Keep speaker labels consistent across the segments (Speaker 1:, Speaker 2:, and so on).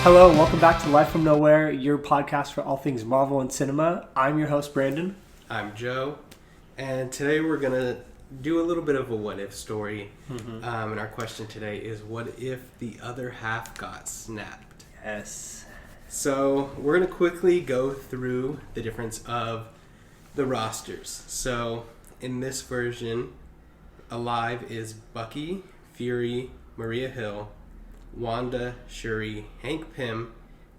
Speaker 1: Hello and welcome back to Live from Knowhere, your podcast for all things Marvel and cinema. I'm your host, Brandon.
Speaker 2: I'm Joe, and today we're going to do a little bit of a what-if story. And our question today is, what if the other half got snapped?
Speaker 1: Yes.
Speaker 2: So we're going to quickly go through the difference of the rosters. So in this version, alive is Bucky, Fury, Maria Hill, Wanda, Shuri, Hank Pym,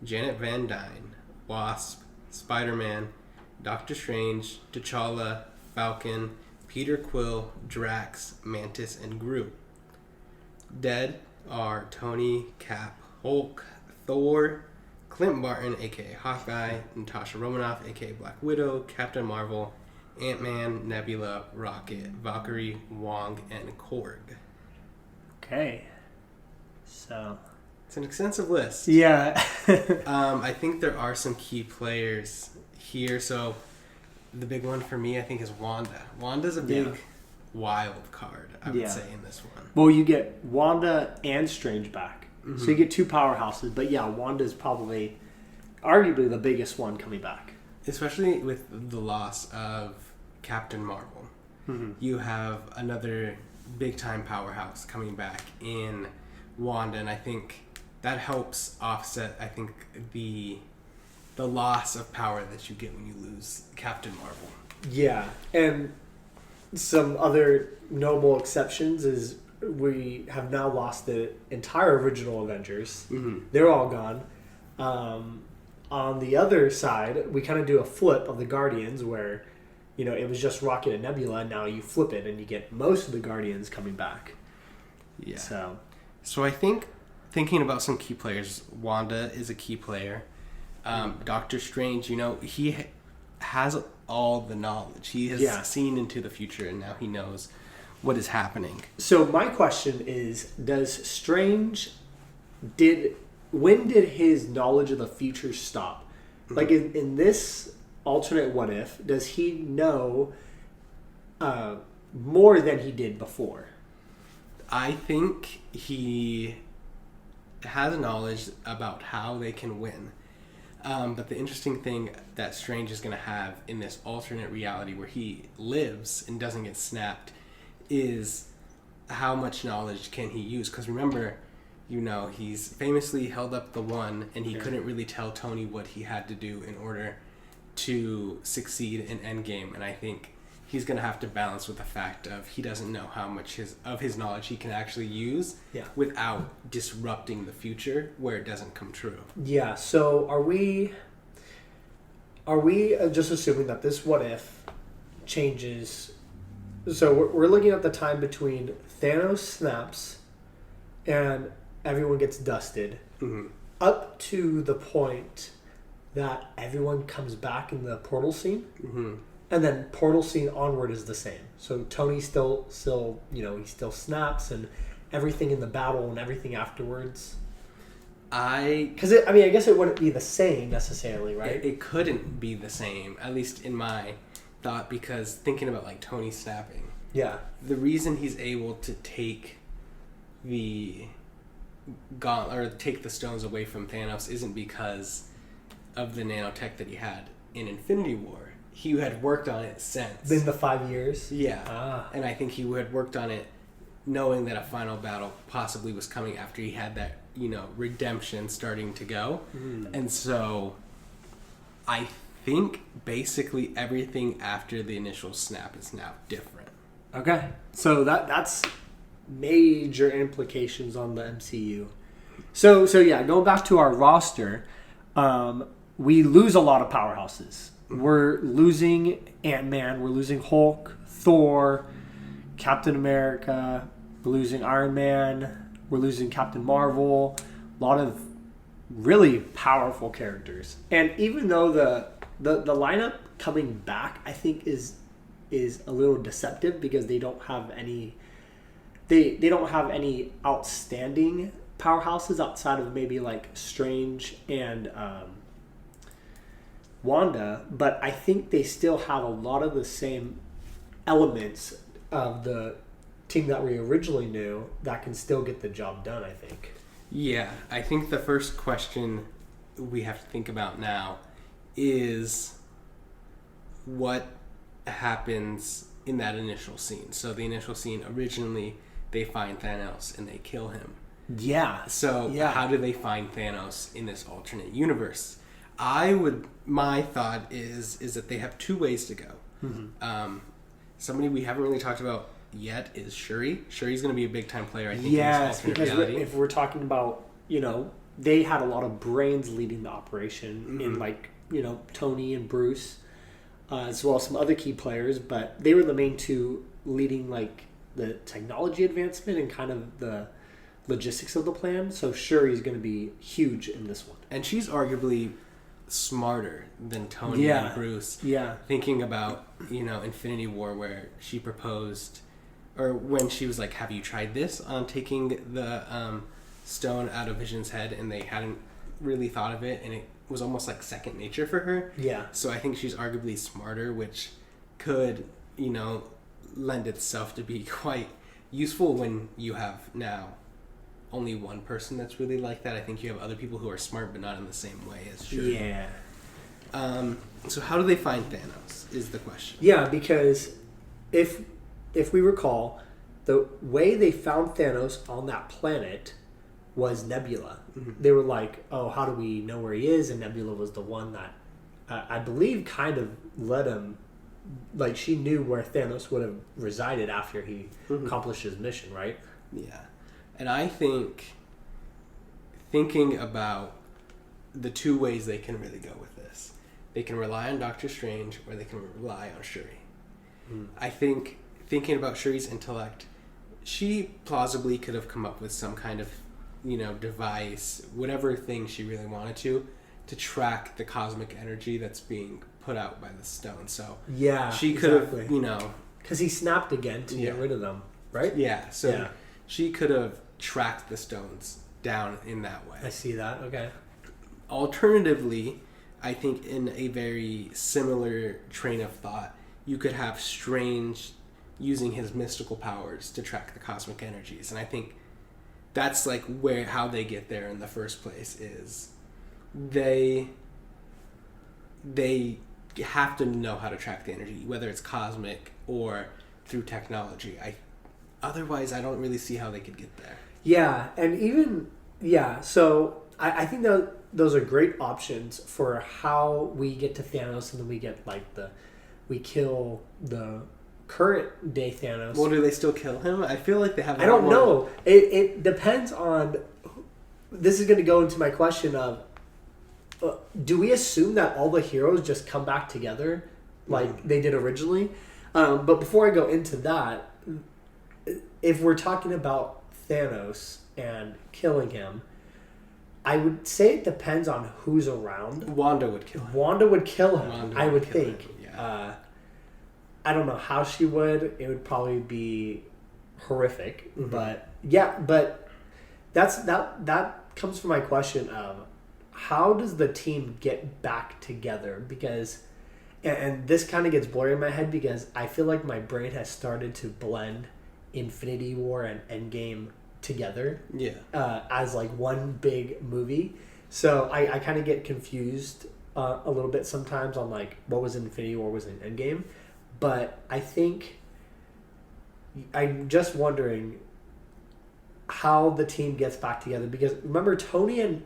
Speaker 2: Janet Van Dyne, Wasp, Spider-Man, Doctor Strange, T'Challa, Falcon, Peter Quill, Drax, Mantis, and Groot. Dead are Tony, Cap, Hulk, Thor, Clint Barton, aka Hawkeye, Natasha Romanoff, aka Black Widow, Captain Marvel, Ant-Man, Nebula, Rocket, Valkyrie, Wong, and Korg.
Speaker 1: Okay. So.
Speaker 2: It's an extensive list.
Speaker 1: Yeah.
Speaker 2: I think there are some key players here. So the big one for me, I think, is Wanda. Wanda's a big wild card, I would say, in this one.
Speaker 1: Well, you get Wanda and Strange back. So you get two powerhouses. But yeah, Wanda's probably arguably the biggest one coming back.
Speaker 2: Especially with the loss of Captain Marvel. You have another big-time powerhouse coming back in Wanda, and I think that helps offset, I think, the loss of power that you get when you lose Captain Marvel.
Speaker 1: Yeah, and some other notable exceptions is we have now lost the entire original Avengers. They're all gone. On the other side, we kind of do a flip of the Guardians where, you know, it was just Rocket and Nebula, and now you flip it and you get most of the Guardians coming back.
Speaker 2: Yeah.
Speaker 1: So
Speaker 2: I think, thinking about some key players, Wanda is a key player. Doctor Strange, you know, he has all the knowledge. He has seen into the future, and now he knows what is happening.
Speaker 1: So my question is, does Strange, when did his knowledge of the future stop? Like in this alternate what if, does he know more than he did before?
Speaker 2: I think he has knowledge about how they can win. But the interesting thing that Strange is going to have in this alternate reality where he lives and doesn't get snapped is how much knowledge can he use. Because remember, you know, he's famously held up the one, and he couldn't really tell Tony what he had to do in order to succeed in Endgame. And I think he's going to have to balance with the fact of he doesn't know how much of his knowledge he can actually use without disrupting the future where it doesn't come true. Yeah,
Speaker 1: so are we just assuming that this what if changes? So we're looking at the time between Thanos snaps and everyone gets dusted up to the point that everyone comes back in the portal scene. And then portal scene onward is the same. So Tony still, you know, he still snaps, and everything in the battle and everything afterwards. I guess it wouldn't be the same necessarily, right?
Speaker 2: It couldn't be the same, at least in my thought, because thinking about like Tony snapping.
Speaker 1: Yeah.
Speaker 2: The reason he's able to take the take the stones away from Thanos isn't because of the nanotech that he had in Infinity War. He had worked on it since.
Speaker 1: In the 5 years?
Speaker 2: Yeah. And I think he had worked on it knowing that a final battle possibly was coming after he had that, you know, redemption starting to go. And so I think basically everything after the initial snap is now different.
Speaker 1: Okay. So that's major implications on the MCU. So yeah, going back to our roster, we lose a lot of powerhouses. We're losing Ant-Man, we're losing Hulk, Thor, Captain America, we're losing Iron Man, we're losing Captain Marvel, a lot of really powerful characters. And even though the lineup coming back, I think is a little deceptive because they don't have any outstanding powerhouses outside of maybe like Strange and Wanda, but I think they still have a lot of the same elements of the team that we originally knew that can still get the job done, I think.
Speaker 2: Yeah, I think the first question we have to think about now is what happens in that initial scene. So the initial scene, originally, they find Thanos and they kill him.
Speaker 1: Yeah.
Speaker 2: So
Speaker 1: Yeah.
Speaker 2: how do they find Thanos in this alternate universe? My thought is that they have two ways to go.
Speaker 1: Mm-hmm.
Speaker 2: Somebody we haven't really talked about yet is Shuri. Shuri's going to be a big time player, I think,
Speaker 1: Yes,
Speaker 2: in this alternate
Speaker 1: because
Speaker 2: reality.
Speaker 1: if we're talking about, they had a lot of brains leading the operation in, like, Tony and Bruce, as well as some other key players, but they were the main two leading, like, the technology advancement and kind of the logistics of the plan. So Shuri's going to be huge in this one.
Speaker 2: And she's arguably smarter than Tony and Bruce.
Speaker 1: Yeah.
Speaker 2: Thinking about, Infinity War, where she proposed, or when she was like, have you tried this on taking the stone out of Vision's head, and they hadn't really thought of it, and it was almost like second nature for her.
Speaker 1: Yeah.
Speaker 2: So I think she's arguably smarter, which could, lend itself to be quite useful when you have now only one person that's really like that. I think you have other people who are smart but not in the same way as Shuri.
Speaker 1: Yeah.
Speaker 2: So how do they find Thanos is the question.
Speaker 1: Yeah, because if we recall, the way they found Thanos on that planet was Nebula.
Speaker 2: Mm-hmm.
Speaker 1: They were like, oh, how do we know where he is? And Nebula was the one that, I believe, kind of led him, like, she knew where Thanos would have resided after he accomplished his mission, right?
Speaker 2: Yeah. And I think, thinking about the two ways they can really go with this, they can rely on Doctor Strange or they can rely on Shuri. I think, thinking about Shuri's intellect, she plausibly could have come up with some kind of, device, whatever thing she really wanted to track the cosmic energy that's being put out by the stone. So
Speaker 1: yeah,
Speaker 2: she could have,
Speaker 1: because he snapped again to get rid of them, right?
Speaker 2: Yeah. So she could have tracked the stones down in that way.
Speaker 1: I see that. Okay.
Speaker 2: Alternatively, I think in a very similar train of thought, you could have Strange using his mystical powers to track the cosmic energies, and I think that's like how they get there in the first place is they have to know how to track the energy, whether it's cosmic or through technology. Otherwise, I don't really see how they could get there.
Speaker 1: Yeah, and even so I think that those are great options for how we get to Thanos, and then we get we kill the current day Thanos.
Speaker 2: Well, do they still kill him? I feel like they have.
Speaker 1: I don't know. It depends on. This is going to go into my question of, do we assume that all the heroes just come back together like they did originally? But before I go into that, if we're talking about Thanos and killing him, I would say it depends on who's around.
Speaker 2: Wanda would kill him.
Speaker 1: I would think. I don't know how she would. It would probably be horrific. Mm-hmm. But that comes from my question of how does the team get back together? Because, and this kind of gets blurry in my head because I feel like my brain has started to blend Infinity War and Endgame together.
Speaker 2: Yeah.
Speaker 1: As like one big movie. So I kind of get confused a little bit sometimes on like what was in Infinity War, was in Endgame. But I think I'm just wondering how the team gets back together because remember Tony and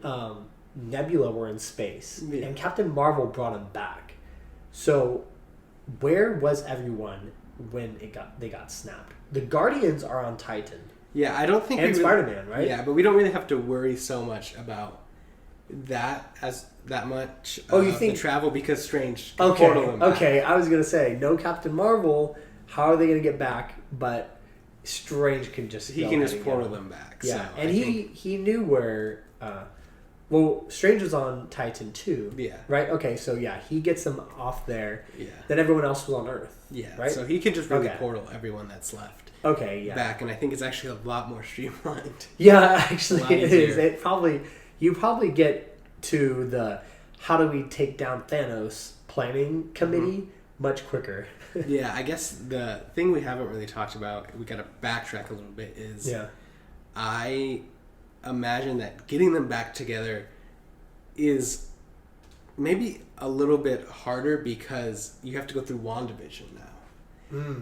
Speaker 1: Nebula were in space and Captain Marvel brought him back. So where was everyone when they got snapped? The Guardians are on Titan.
Speaker 2: Yeah, I don't think
Speaker 1: and Spider-Man, right?
Speaker 2: Yeah, but we don't really have to worry so much about that much.
Speaker 1: You think
Speaker 2: the travel because Strange can portal him back.
Speaker 1: Okay, I was gonna say no Captain Marvel. How are they gonna get back? But Strange can just
Speaker 2: portal them back.
Speaker 1: Yeah,
Speaker 2: so
Speaker 1: and he knew where. Strange was on Titan too.
Speaker 2: Yeah.
Speaker 1: Right. Okay. So yeah, he gets them off there.
Speaker 2: Yeah.
Speaker 1: Then everyone else was on Earth.
Speaker 2: Yeah.
Speaker 1: Right.
Speaker 2: So he can just really portal everyone that's left.
Speaker 1: Okay. Yeah.
Speaker 2: Back, and I think it's actually a lot more streamlined.
Speaker 1: Yeah, actually it is. You probably get to the how do we take down Thanos planning committee much quicker.
Speaker 2: Yeah, I guess the thing we haven't really talked about, we got to backtrack a little bit, is I imagine that getting them back together is maybe a little bit harder because you have to go through WandaVision now.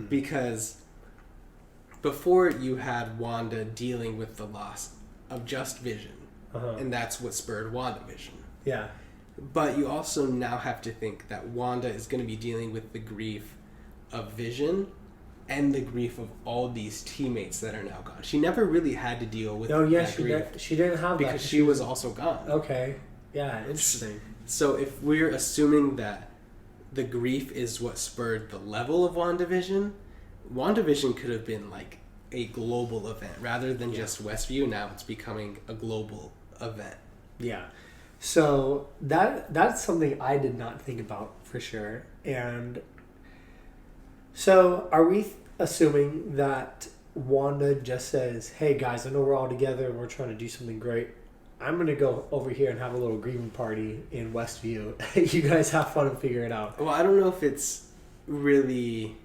Speaker 2: Because before you had Wanda dealing with the loss of just Vision, and that's what spurred WandaVision.
Speaker 1: Yeah.
Speaker 2: But you also now have to think that Wanda is going to be dealing with the grief of Vision and the grief of all these teammates that are now gone. She never really had to deal with that grief.
Speaker 1: She didn't have that.
Speaker 2: Because she was also gone.
Speaker 1: Okay. Yeah, interesting.
Speaker 2: So if we're assuming that the grief is what spurred the level of WandaVision, WandaVision could have been like a global event rather than just Westview. Now it's becoming a global event.
Speaker 1: Yeah. So that's something I did not think about for sure. And so are we assuming that Wanda just says, hey guys, I know we're all together and we're trying to do something great. I'm going to go over here and have a little grieving party in Westview. You guys have fun and figure it out.
Speaker 2: Well, I don't know if it's really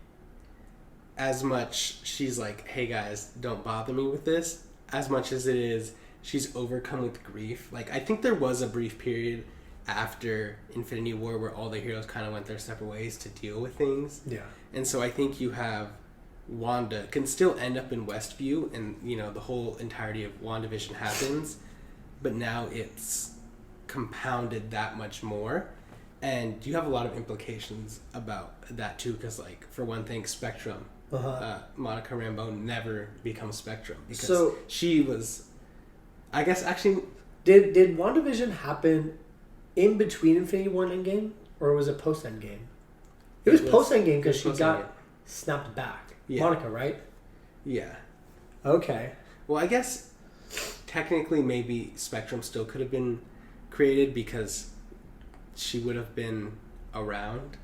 Speaker 2: as much she's like, hey guys, don't bother me with this, as much as it is she's overcome with grief. Like, I think there was a brief period after Infinity War where all the heroes kind of went their separate ways to deal with things.
Speaker 1: Yeah.
Speaker 2: And so I think you have Wanda can still end up in Westview and, you know, the whole entirety of WandaVision happens, but now it's compounded that much more. And you have a lot of implications about that too, because, like, for one thing, Spectrum, Monica Rambeau never becomes Spectrum because she was, I guess, actually...
Speaker 1: Did WandaVision happen in between Infinity War and Endgame, or was it post Endgame? It was post Endgame because she got snapped back. Yeah. Monica, right?
Speaker 2: Yeah.
Speaker 1: Okay.
Speaker 2: Well, I guess technically maybe Spectrum still could have been created because she would have been around.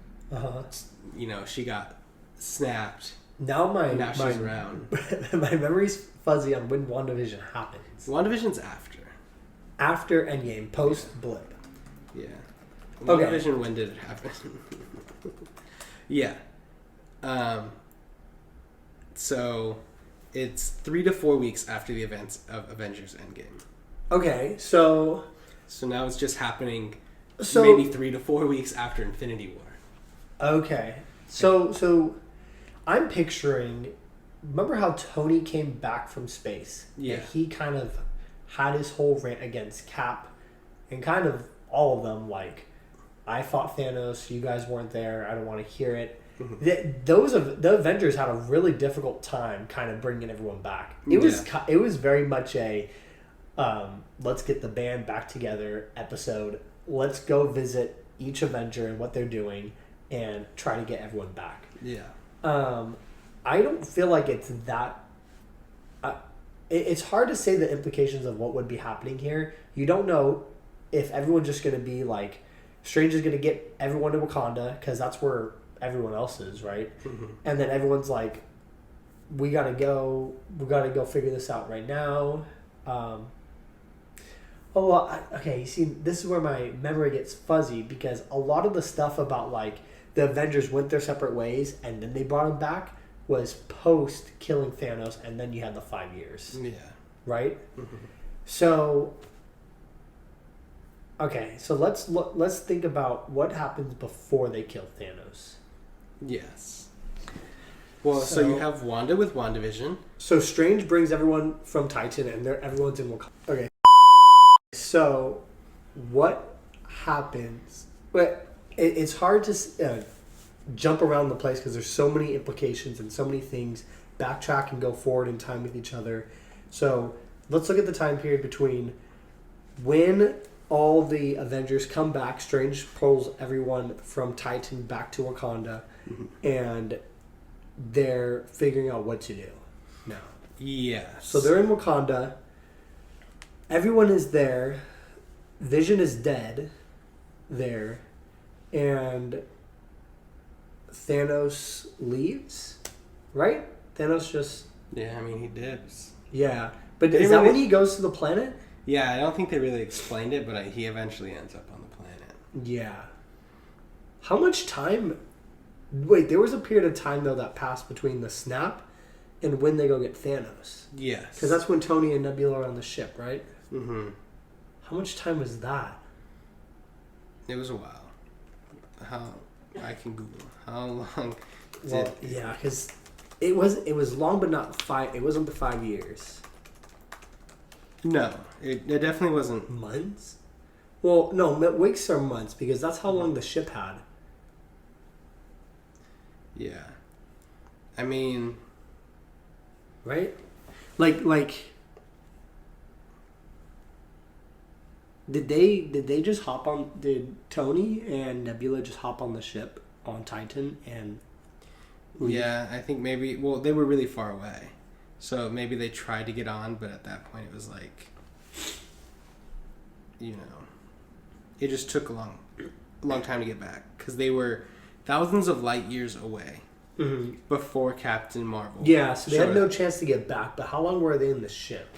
Speaker 2: You know, she got snapped.
Speaker 1: Now
Speaker 2: she's around.
Speaker 1: My memory's fuzzy on when WandaVision happens.
Speaker 2: WandaVision's after.
Speaker 1: After Endgame, post blip.
Speaker 2: Yeah.
Speaker 1: Okay.
Speaker 2: WandaVision, when did it happen? Yeah. So it's 3 to 4 weeks after the events of Avengers Endgame.
Speaker 1: Okay, so
Speaker 2: now it's just happening maybe 3 to 4 weeks after Infinity War.
Speaker 1: Okay. So I'm picturing, remember how Tony came back from space?
Speaker 2: Yeah.
Speaker 1: And he kind of had his whole rant against Cap and kind of all of them, like, I fought Thanos, you guys weren't there, I don't want to hear it. The Avengers had a really difficult time kind of bringing everyone back. It was very much a let's get the band back together episode. Let's go visit each Avenger and what they're doing and try to get everyone back.
Speaker 2: Yeah.
Speaker 1: I don't feel like it's that. It's hard to say the implications of what would be happening here. You don't know if everyone's just going to be like, Strange is going to get everyone to Wakanda because that's where everyone else is, right? And then everyone's like, we gotta go figure this out right now. Okay, you see, this is where my memory gets fuzzy because a lot of the stuff about, like, the Avengers went their separate ways and then they brought them back was post killing Thanos, and then you had the 5 years.
Speaker 2: Yeah.
Speaker 1: Right? So okay, so let's think about what happens before they kill Thanos.
Speaker 2: Yes. Well, so you have Wanda with WandaVision.
Speaker 1: So Strange brings everyone from Titan, and everyone's in Wakanda. Okay. So what happens? But it's hard to jump around the place because there's so many implications and so many things. Backtrack and go forward in time with each other. So let's look at the time period between when all the Avengers come back. Strange pulls everyone from Titan back to Wakanda, and they're figuring out what to do now.
Speaker 2: Yes.
Speaker 1: So they're in Wakanda. Everyone is there. Vision is dead there. And Thanos leaves, right? Thanos just...
Speaker 2: Yeah, I mean, he dips.
Speaker 1: Yeah. But is that when he goes to the planet?
Speaker 2: Yeah, I don't think they really explained it, but he eventually ends up on the planet.
Speaker 1: Yeah. How much time... Wait, there was a period of time, though, that passed between the snap and when they go get Thanos.
Speaker 2: Yes.
Speaker 1: Because that's when Tony and Nebula are on the ship, right?
Speaker 2: Mm-hmm.
Speaker 1: How much time was that?
Speaker 2: It was a while. How I can Google how long.
Speaker 1: Well, yeah, because it was long, but not 5. It wasn't the 5 years.
Speaker 2: No, it definitely wasn't.
Speaker 1: Months? Well, no, weeks are months because that's how long the ship had.
Speaker 2: Yeah, I mean,
Speaker 1: Right? Like. Did they just hop on? Did Tony and Nebula just hop on the ship on Titan and leave?
Speaker 2: yeah, I think maybe. Well, they were really far away, so maybe they tried to get on, but at that point it was like, it just took a long time to get back because they were thousands of light years away before Captain Marvel.
Speaker 1: Yeah, so they had
Speaker 2: showed
Speaker 1: no
Speaker 2: up.
Speaker 1: chance to get back. But how long were they in the ship?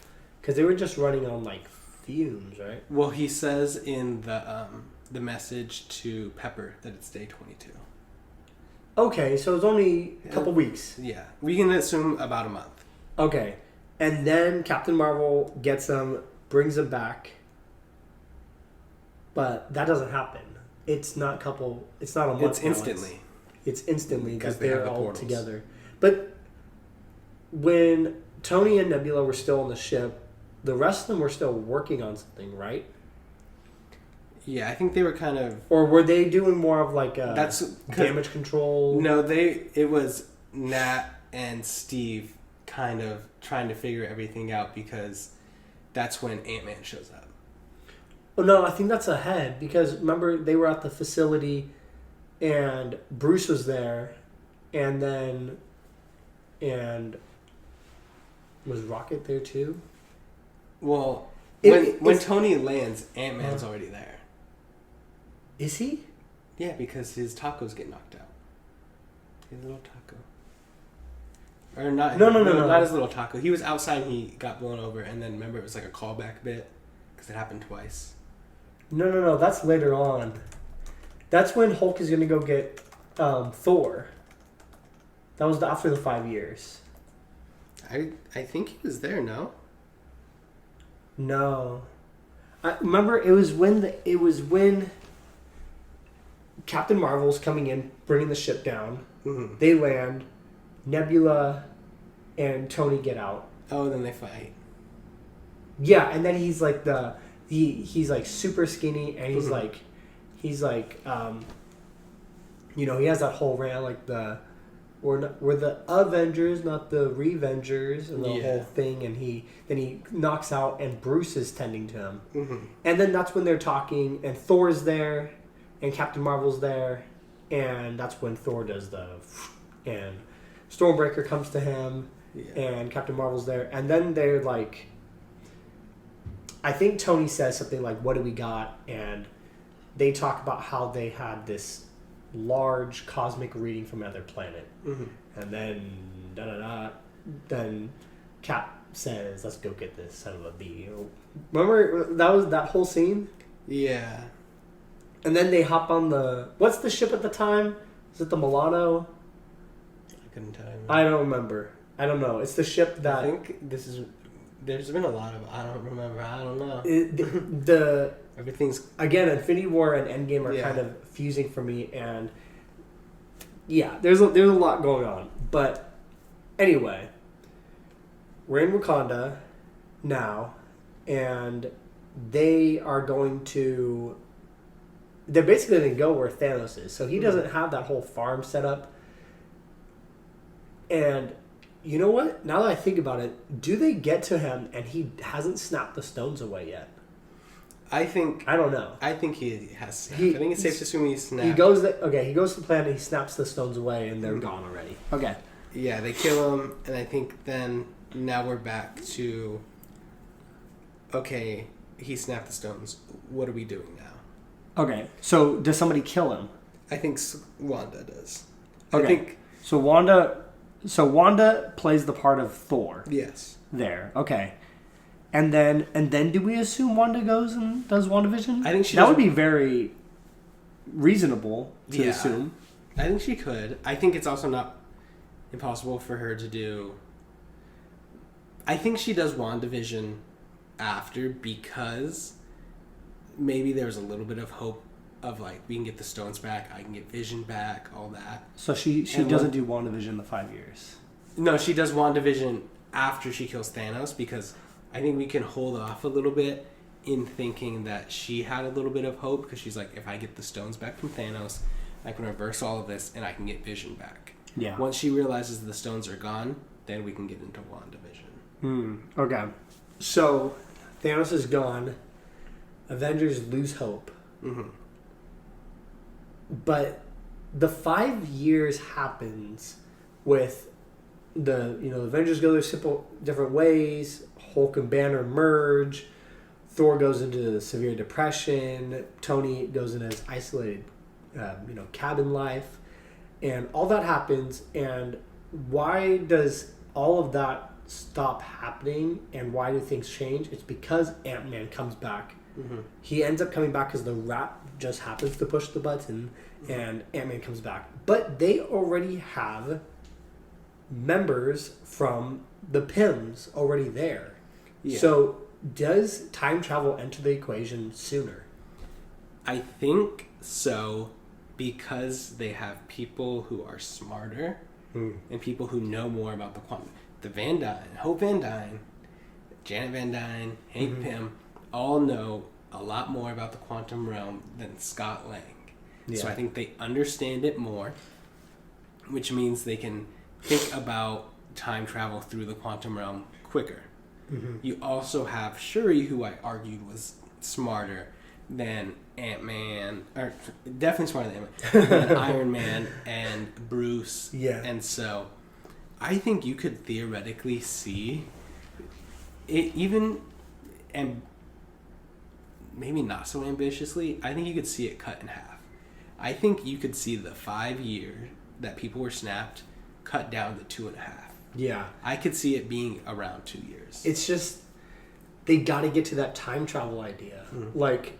Speaker 1: Because they were just running on like fumes, right?
Speaker 2: Well, he says in the message to Pepper that it's day 22.
Speaker 1: Okay, so it was only a couple weeks.
Speaker 2: Yeah, we can assume about a month.
Speaker 1: Okay, and then Captain Marvel gets them, brings them back. But that doesn't happen. It's not a month.
Speaker 2: It's
Speaker 1: now.
Speaker 2: instantly.
Speaker 1: It's instantly
Speaker 2: Because
Speaker 1: that
Speaker 2: they have
Speaker 1: they're
Speaker 2: the
Speaker 1: all
Speaker 2: portals.
Speaker 1: together. But when Tony and Nebula were still on the ship, the rest of them were still working on something, right?
Speaker 2: Yeah, I think they were kind of.
Speaker 1: Or were they doing more of like
Speaker 2: That's
Speaker 1: damage control?
Speaker 2: No, it was Nat and Steve kind of trying to figure everything out because that's when Ant-Man shows up.
Speaker 1: Oh, no, I think that's ahead because remember they were at the facility and Bruce was there and was Rocket there too?
Speaker 2: Well,
Speaker 1: It-
Speaker 2: when
Speaker 1: it's-
Speaker 2: Tony lands, Ant-Man's already there.
Speaker 1: Is he?
Speaker 2: Yeah, because his tacos get knocked out. His little taco. Or not.
Speaker 1: No.
Speaker 2: Not his little taco. He was outside and he got blown over, and then remember it was like a callback bit because it happened twice.
Speaker 1: No. That's later on. That's when Hulk is going to go get Thor. That was after the 5 years.
Speaker 2: I think he was there. No.
Speaker 1: No. I remember it was when Captain Marvel's coming in, bringing the ship down.
Speaker 2: Mm-hmm.
Speaker 1: They land. Nebula and Tony get out.
Speaker 2: Oh, then they fight.
Speaker 1: Yeah, and then he's like he's like super skinny, and he's
Speaker 2: Mhm.
Speaker 1: like he has that whole rant like we're the Avengers, not the Revengers, and the
Speaker 2: Yeah.
Speaker 1: whole thing, and then he knocks out, and Bruce is tending to him,
Speaker 2: Mm-hmm.
Speaker 1: and then that's when they're talking, and Thor's there, and Captain Marvel's there, and that's when Thor does and Stormbreaker comes to him.
Speaker 2: Yeah.
Speaker 1: And Captain Marvel's there, and then they're like, I think Tony says something like, "What do we got?" And they talk about how they had this large cosmic reading from another planet,
Speaker 2: Mm-hmm.
Speaker 1: and then then Cap says, "Let's go get this son of a bee." Remember that was that whole scene,
Speaker 2: Yeah.
Speaker 1: and then they hop on what's the ship at the time? Is it the Milano?
Speaker 2: I couldn't tell you.
Speaker 1: I don't remember. I don't know. It's the ship that
Speaker 2: I think there's been a lot of I don't remember. I don't know.
Speaker 1: the
Speaker 2: Everything's
Speaker 1: again, Infinity War and Endgame are
Speaker 2: Yeah.
Speaker 1: kind of fusing for me, and yeah, there's a lot going on. But anyway, we're in Wakanda now, and they are going to. They're basically going to go where Thanos is, so he doesn't have that whole farm set up. And you know what? Now that I think about it, do they get to him and he hasn't snapped the stones away yet?
Speaker 2: I think
Speaker 1: I don't know.
Speaker 2: he has snapped.
Speaker 1: He-
Speaker 2: I think it's safe to assume he snapped.
Speaker 1: He goes to the planet, he snaps the stones away, and they're gone already. Okay.
Speaker 2: Yeah, they kill him, and I think then now we're back to okay, he snapped the stones. What are we doing now?
Speaker 1: Okay. So does somebody kill him?
Speaker 2: I think Wanda does.
Speaker 1: Okay.
Speaker 2: I think
Speaker 1: So Wanda plays the part of Thor
Speaker 2: yes.
Speaker 1: there. Okay. And then do we assume Wanda goes and does WandaVision?
Speaker 2: I think she
Speaker 1: that
Speaker 2: does-
Speaker 1: would be very reasonable to
Speaker 2: Yeah.
Speaker 1: assume.
Speaker 2: I think she could. I think it's also not impossible for her to do. I think she does WandaVision after because maybe there was a little bit of hope of like we can get the stones back, I can get Vision back, all that.
Speaker 1: So she doesn't do WandaVision the 5 years.
Speaker 2: No, she does WandaVision after she kills Thanos because I think we can hold off a little bit in thinking that she had a little bit of hope because she's like, if I get the stones back from Thanos, I can reverse all of this and I can get Vision back.
Speaker 1: Yeah.
Speaker 2: Once she realizes the stones are gone, then we can get into WandaVision.
Speaker 1: Okay. So Thanos is gone. Avengers lose hope.
Speaker 2: Mm-hmm.
Speaker 1: But the 5 years happens with the Avengers go their simple different ways. Hulk and Banner merge. Thor goes into severe depression. Tony goes into his isolated, cabin life, and all that happens. And why does all of that stop happening? And why do things change? It's because Ant-Man comes back.
Speaker 2: Mm-hmm.
Speaker 1: He ends up coming back because the rat just happens to push the button, and Ant-Man comes back. But they already have members from the Pyms already there.
Speaker 2: Yeah.
Speaker 1: So does time travel enter the equation sooner?
Speaker 2: I think so because they have people who are smarter and people who know more about the quantum. The Van Dyne, Hope Van Dyne, Janet Van Dyne, Hank Pym all know a lot more about the quantum realm than Scott Lang. Yeah. So I think they understand it more, which means they can think about time travel through the quantum realm quicker. Mm-hmm. You also have Shuri, who I argued was smarter than Ant-Man, or definitely smarter than Ant-Man, than Iron Man and Bruce.
Speaker 1: Yeah.
Speaker 2: And so I think you could theoretically see it even, and maybe not so ambitiously, I think you could see it cut in half. I think you could see the 5 years that people were snapped cut down to 2.5.
Speaker 1: Yeah.
Speaker 2: I could see it being around 2 years.
Speaker 1: It's just, they got to get to that time travel idea.
Speaker 2: Mm-hmm.
Speaker 1: Like,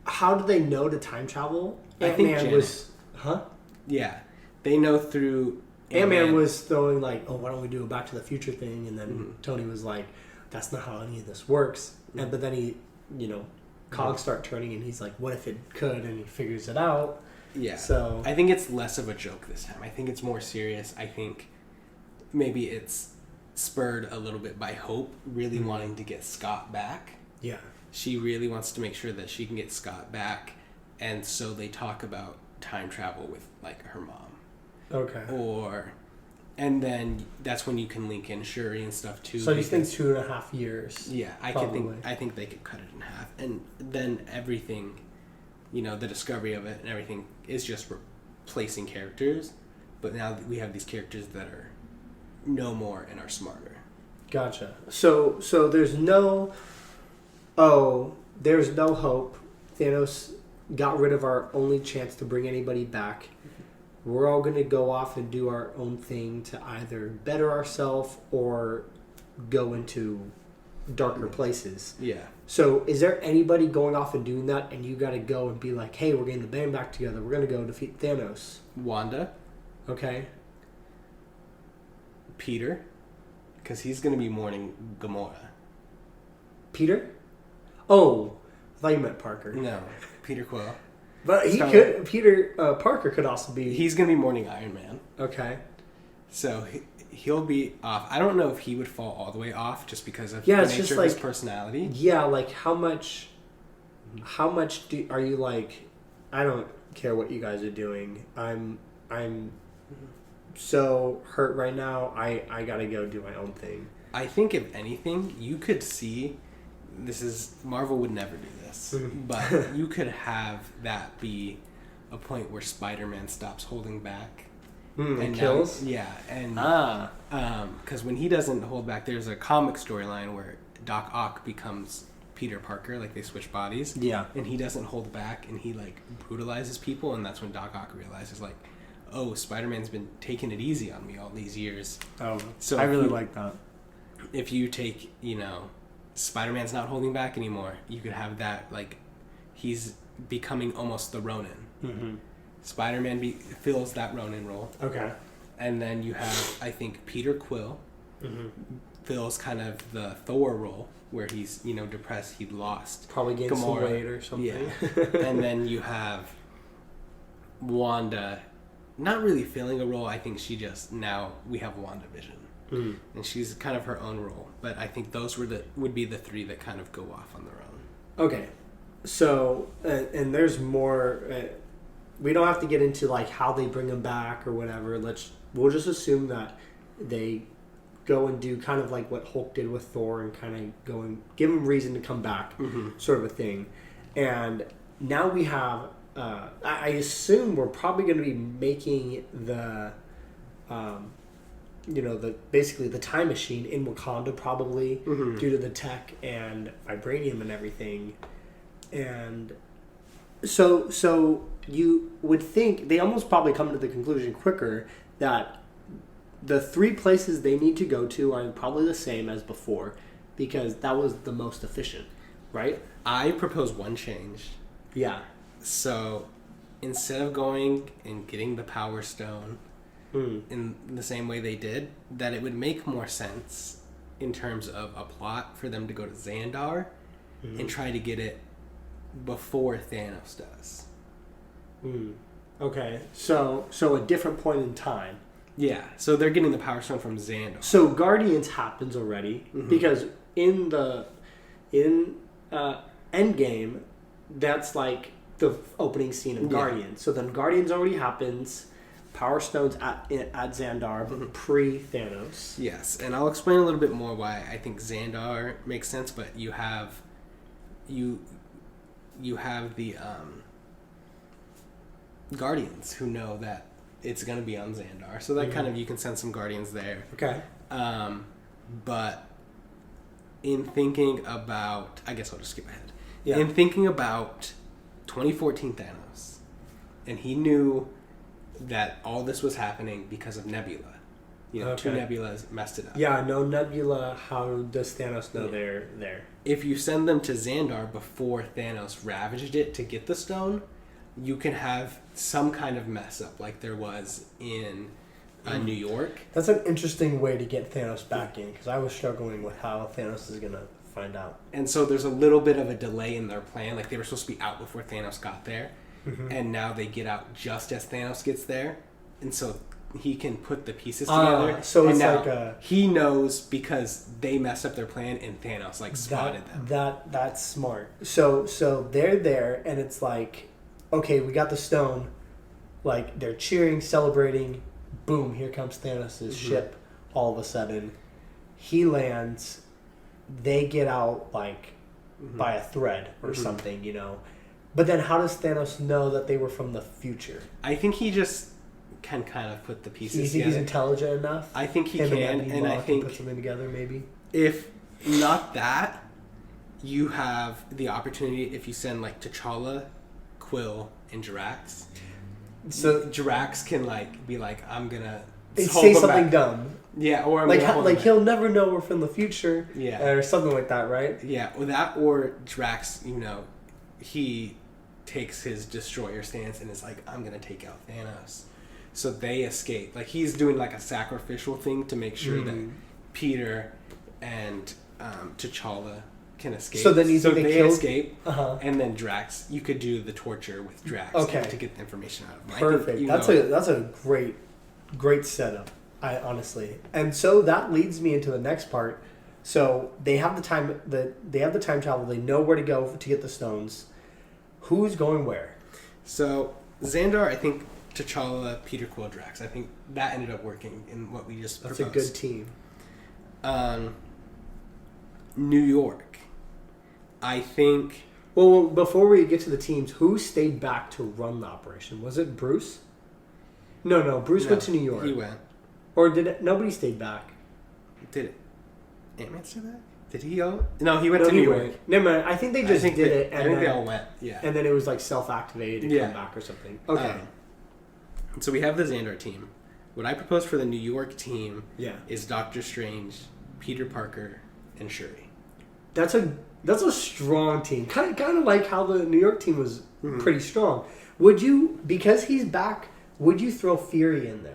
Speaker 1: how do they know to time travel?
Speaker 2: I think
Speaker 1: Ant-Man was... Huh?
Speaker 2: Yeah. They know through...
Speaker 1: Ant-Man was throwing like, oh, why don't we do a Back to the Future thing? And then Tony was like, that's not how any of this works. And but then he, cogs start turning and he's like, what if it could? And he figures it out.
Speaker 2: Yeah.
Speaker 1: So
Speaker 2: I think it's less of a joke this time. I think it's more serious. I think maybe it's spurred a little bit by Hope really wanting to get Scott back. Yeah. She really wants to make sure that she can get Scott back. And so they talk about time travel with like her mom.
Speaker 1: Okay.
Speaker 2: And then that's when you can link in Shuri and stuff too.
Speaker 1: So you think 2.5 years?
Speaker 2: Yeah, I think they could cut it in half, and then everything, the discovery of it and everything is just replacing characters. But now we have these characters that know more and are smarter. Gotcha.
Speaker 1: So there's no hope. Thanos got rid of our only chance to bring anybody back. We're all going to go off and do our own thing to either better ourselves or go into darker places. Yeah. So is there anybody going off and doing that and you got to go and be like, hey, we're getting the band back together. We're going to go defeat Thanos.
Speaker 2: Wanda.
Speaker 1: Okay.
Speaker 2: Peter. Because he's going to be mourning Gamora.
Speaker 1: Peter? Oh, I thought you meant Parker.
Speaker 2: No, Peter Quill.
Speaker 1: But Peter Parker could also be...
Speaker 2: He's going to be mourning Iron Man.
Speaker 1: Okay.
Speaker 2: So he'll be off. I don't know if he would fall all the way off just because of
Speaker 1: the
Speaker 2: nature of his personality.
Speaker 1: Yeah, like how much are you like, I don't care what you guys are doing. I'm so hurt right now. I got to go do my own thing.
Speaker 2: I think if anything, you could see... Marvel would never do this, but you could have that be a point where Spider-Man stops holding back
Speaker 1: and kills.
Speaker 2: Because when he doesn't hold back, there's a comic storyline where Doc Ock becomes Peter Parker, like they switch bodies. Yeah, and he doesn't hold back, and he like brutalizes people, and that's when Doc Ock realizes like, oh, Spider-Man's been taking it easy on me all these years.
Speaker 1: Oh, so I really like that.
Speaker 2: If you take, Spider-Man's not holding back anymore. You could have that, like, he's becoming almost the Ronin. Mm-hmm. Spider-Man fills that Ronin role. Okay. And then you have, I think, Peter Quill fills kind of the Thor role where he's, depressed, he'd lost.
Speaker 1: Probably gained some
Speaker 2: Gamora.
Speaker 1: weight or something.
Speaker 2: Yeah. And then you have Wanda not really filling a role. I think now we have WandaVision. And she's kind of her own role. But I think those would be the three that kind of go off on their own.
Speaker 1: Okay. So, and there's more. We don't have to get into like how they bring them back or whatever. We'll just assume that they go and do kind of like what Hulk did with Thor and kind of go and give him reason to come back, sort of a thing. And now we have. I assume we're probably going to be making the. Basically the time machine in Wakanda probably due to the tech and vibranium and everything. And so you would think they almost probably come to the conclusion quicker that the three places they need to go to are probably the same as before because that was the most efficient, right?
Speaker 2: I propose one change.
Speaker 1: Yeah.
Speaker 2: So instead of going and getting the Power Stone in the same way they did, that it would make more sense in terms of a plot for them to go to Xandar and try to get it before Thanos does.
Speaker 1: Okay, so a different point in time.
Speaker 2: Yeah, so they're getting the Power Stone from Xandar.
Speaker 1: So Guardians happens already because in Endgame, that's like the opening scene of Guardians. So then Guardians already happens. Power Stone's at Xandar, pre-Thanos.
Speaker 2: Yes, and I'll explain a little bit more why I think Xandar makes sense, but you have the Guardians who know that it's going to be on Xandar, so that kind of, you can send some Guardians there.
Speaker 1: Okay.
Speaker 2: But in thinking about, I guess I'll just skip ahead.
Speaker 1: Yeah.
Speaker 2: In thinking about 2014 Thanos, and he knew that all this was happening because of Nebula. Two Nebulas messed it up.
Speaker 1: Yeah, no Nebula. How does Thanos know they're there?
Speaker 2: If you send them to Xandar before Thanos ravaged it to get the stone, you can have some kind of mess up like there was in New York.
Speaker 1: That's an interesting way to get Thanos back in because I was struggling with how Thanos is going to find out.
Speaker 2: And so there's a little bit of a delay in their plan. Like they were supposed to be out before Thanos got there. And now they get out just as Thanos gets there, and so he can put the pieces together.
Speaker 1: So it's
Speaker 2: now
Speaker 1: like
Speaker 2: he knows because they messed up their plan, and Thanos spotted them.
Speaker 1: That's smart. So they're there, and it's like, okay, we got the stone. Like they're cheering, celebrating. Boom! Here comes Thanos' ship. All of a sudden, he lands. They get out like by a thread or something, But then how does Thanos know that they were from the future?
Speaker 2: I think he just can kind of put the pieces
Speaker 1: You think
Speaker 2: together.
Speaker 1: he's intelligent enough?
Speaker 2: I think he can, and I think
Speaker 1: put something together maybe.
Speaker 2: If not that, you have the opportunity if you send like T'Challa, Quill, and Drax. So Drax can be like, I'm gonna
Speaker 1: say something dumb.
Speaker 2: Yeah, or I'm
Speaker 1: he'll never know we're from the future.
Speaker 2: Yeah,
Speaker 1: or something like that, right?
Speaker 2: Yeah, or Drax, he takes his destroyer stance and is like, I'm gonna take out Thanos. So they escape. Like he's doing like a sacrificial thing to make sure that Peter and T'Challa can escape.
Speaker 1: So then
Speaker 2: they escape, and then Drax. You could do the torture with Drax to get the information out of him.
Speaker 1: Perfect. That's a great setup. Honestly, and so that leads me into the next part. So they have the time. They have the time travel. They know where to go to get the stones. Who's going where? So
Speaker 2: Xandar, I think T'Challa, Peter Quill, Drax. I think that ended up working in what we just proposed.
Speaker 1: That's a good team.
Speaker 2: New York. I think...
Speaker 1: Well, before we get to the teams, who stayed back to run the operation? Was it Bruce? No. Bruce went to New York.
Speaker 2: He went.
Speaker 1: Or did it, nobody stayed back?
Speaker 2: Did it? Ant-Man stay back? Did he go? No, he went to New York.
Speaker 1: Never mind. I think they just did it.
Speaker 2: And I think they all went. Yeah.
Speaker 1: And then it was like self-activated to come back or something. Okay.
Speaker 2: So we have the Xandar team. What I propose for the New York team is Doctor Strange, Peter Parker, and Shuri.
Speaker 1: That's a strong team. Kind of like how the New York team was pretty strong. Would you, because he's back, would you throw Fury in there?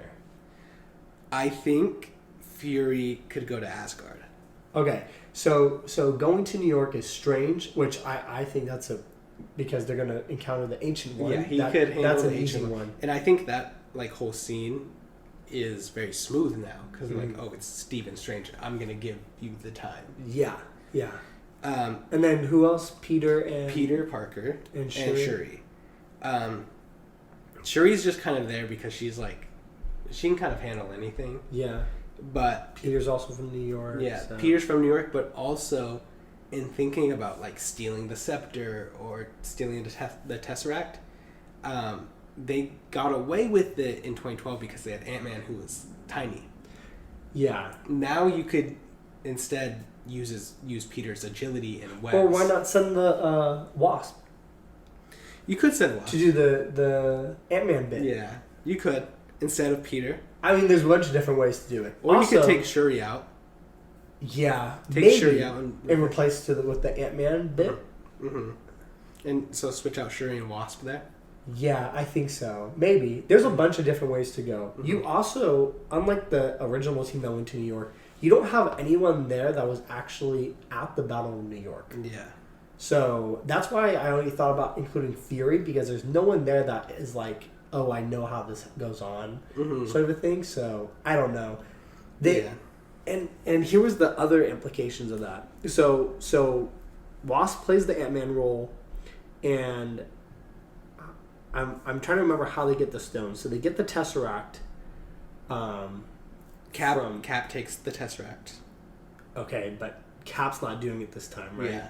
Speaker 2: I think Fury could go to Asgard.
Speaker 1: Okay, so going to New York is strange, which I think that's because they're gonna encounter the Ancient One.
Speaker 2: Yeah, he could handle
Speaker 1: that's
Speaker 2: the
Speaker 1: an
Speaker 2: Ancient
Speaker 1: easy
Speaker 2: One.
Speaker 1: one.
Speaker 2: And I think that like whole scene is very smooth now because
Speaker 1: Mm-hmm.
Speaker 2: like, oh, it's Stephen Strange. I'm gonna give you the time.
Speaker 1: Yeah. And then who else?
Speaker 2: Peter Parker
Speaker 1: and
Speaker 2: Shuri. Shuri's just kind of there because she's like, she can kind of handle anything.
Speaker 1: Yeah.
Speaker 2: But
Speaker 1: Peter's also from New York.
Speaker 2: yeah,
Speaker 1: so.
Speaker 2: Peter's from New York, but also in thinking about like stealing the scepter or stealing the Tesseract, they got away with it in 2012 because they had Ant-Man who was tiny.
Speaker 1: Yeah.
Speaker 2: Now you could instead use Peter's agility and webs.
Speaker 1: Or why not send the Wasp
Speaker 2: You could send Wasp
Speaker 1: to do the Ant-Man bit?
Speaker 2: Yeah, you could instead of Peter.
Speaker 1: I mean, there's a bunch of different ways to do it.
Speaker 2: Or
Speaker 1: also,
Speaker 2: you could take Shuri out.
Speaker 1: Yeah,
Speaker 2: Take
Speaker 1: maybe,
Speaker 2: Shuri out
Speaker 1: and replace with the Ant-Man bit.
Speaker 2: Mm-hmm. And so switch out Shuri and Wasp there.
Speaker 1: Yeah, I think so. Maybe. There's a bunch of different ways to go.
Speaker 2: Mm-hmm.
Speaker 1: You also, unlike the original team that went to New York, you don't have anyone there that was actually at the Battle of New York.
Speaker 2: Yeah.
Speaker 1: So that's why I only thought about including Fury, because there's no one there that is like, oh, I know how this goes on, sort of a thing. So I don't know. And here was the other implications of that. So Wasp plays the Ant-Man role, and I'm trying to remember how they get the stone. So they get the Tesseract.
Speaker 2: Cap takes the Tesseract.
Speaker 1: Okay, but Cap's not doing it this time, right?
Speaker 2: Yeah.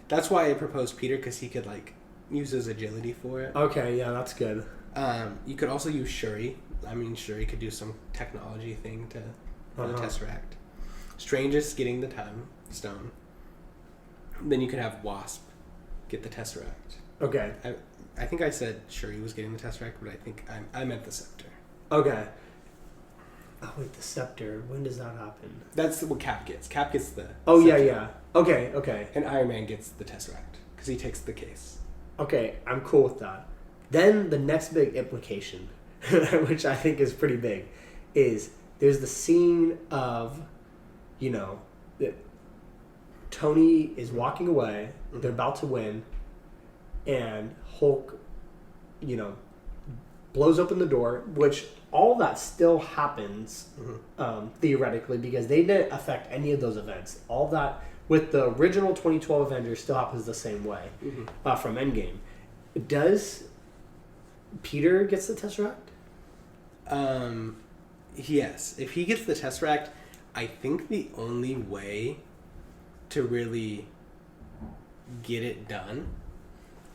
Speaker 2: That's why I proposed Peter, because he could like use his agility for it.
Speaker 1: Okay, yeah, that's good.
Speaker 2: You could also use Shuri. I mean, Shuri could do some technology thing for the Tesseract. Strange is getting the time stone. Then you could have Wasp get the Tesseract.
Speaker 1: Okay.
Speaker 2: I think I said Shuri was getting the Tesseract, but I think I meant the scepter.
Speaker 1: Okay. Oh wait, the scepter. When does that happen?
Speaker 2: That's what Cap gets. Cap gets the.
Speaker 1: Oh
Speaker 2: scepter.
Speaker 1: yeah. Okay.
Speaker 2: And Iron Man gets the Tesseract because he takes the case.
Speaker 1: Okay, I'm cool with that. Then the next big implication, which I think is pretty big, is there's the scene of, that Tony is walking away.
Speaker 2: Mm-hmm.
Speaker 1: They're about to win, and Hulk, blows open the door, which all that still happens theoretically, because they didn't affect any of those events. All that with the original 2012 Avengers still happens the same way from Endgame. Does Peter gets the Tesseract?
Speaker 2: Yes. If he gets the Tesseract, I think the only way to really get it done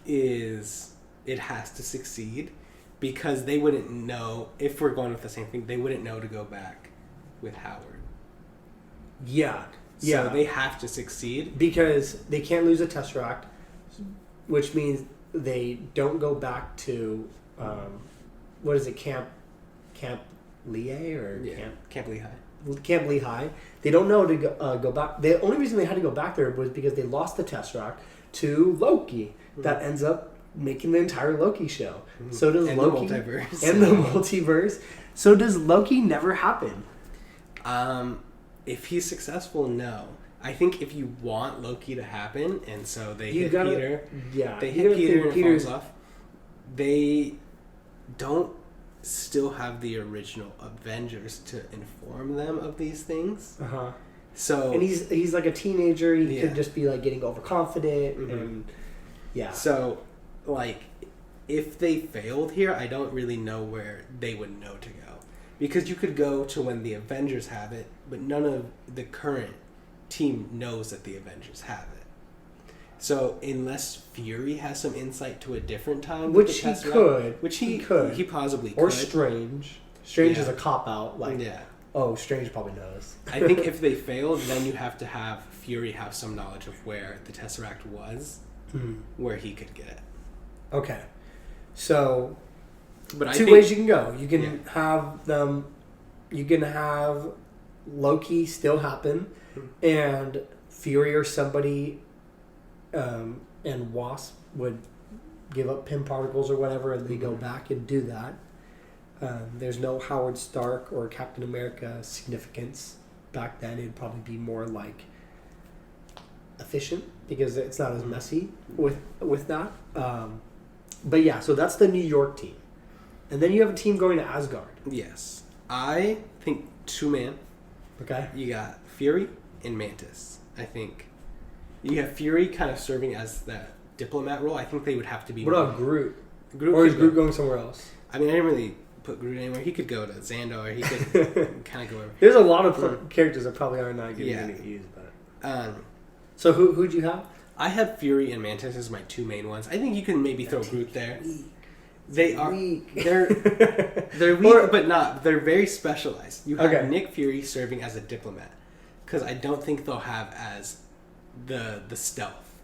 Speaker 2: is it has to succeed, because they wouldn't know, if we're going with the same thing, they wouldn't know to go back with Howard.
Speaker 1: Yeah.
Speaker 2: So they have to succeed.
Speaker 1: Because they can't lose a Tesseract, which means they don't go back to, what is it, Camp Lehigh or
Speaker 2: Camp Lehigh.
Speaker 1: Camp Lehigh. They don't know to go back. The only reason they had to go back there was because they lost the Tesseract to Loki. That ends up making the entire Loki show. So does Loki.
Speaker 2: The multiverse.
Speaker 1: And the multiverse. So does Loki never happen?
Speaker 2: If he's successful, no. I think if you want Loki to happen, and so they hit Peter, and it falls off, they don't still have the original Avengers to inform them of these things. So,
Speaker 1: and he's like a teenager. He could just be like getting overconfident, and
Speaker 2: So, like, if they failed here, I don't really know where they would know to go, because you could go to when the Avengers have it, but none of the current team knows that the Avengers have it. So unless Fury has some insight to a different time,
Speaker 1: which he could,
Speaker 2: he possibly
Speaker 1: or
Speaker 2: could.
Speaker 1: Strange is a cop out. Strange probably knows.
Speaker 2: I think if they failed, then you have to have Fury have some knowledge of where the Tesseract was, where he could get it.
Speaker 1: Okay, so
Speaker 2: but
Speaker 1: two ways you can go. You can have them. You can have Loki still happen, and Fury or somebody. And Wasp would give up Pym particles or whatever, and they go back and do that. There's no Howard Stark or Captain America significance back then. It'd probably be more like efficient because it's not as messy with that. But yeah, so that's the New York team, and then you have a team going to Asgard.
Speaker 2: Yes, I think 2-man.
Speaker 1: Okay.
Speaker 2: You got Fury and Mantis. I think you have Fury kind of serving as that diplomat role. I think they would have to be.
Speaker 1: What about Groot?
Speaker 2: Groot
Speaker 1: Or is Groot going somewhere else?
Speaker 2: I mean, I didn't really put Groot anywhere. He could go to Xandar. He could kind of go wherever.
Speaker 1: There's a lot of characters that probably are not getting used. But so who'd you have?
Speaker 2: I had Fury and Mantis as my 2 main ones. I think you can maybe throw Groot there. They are
Speaker 1: weak.
Speaker 2: They're weak, but not. They're very specialized. You have Nick Fury serving as a diplomat, because I don't think they'll have as the stealth.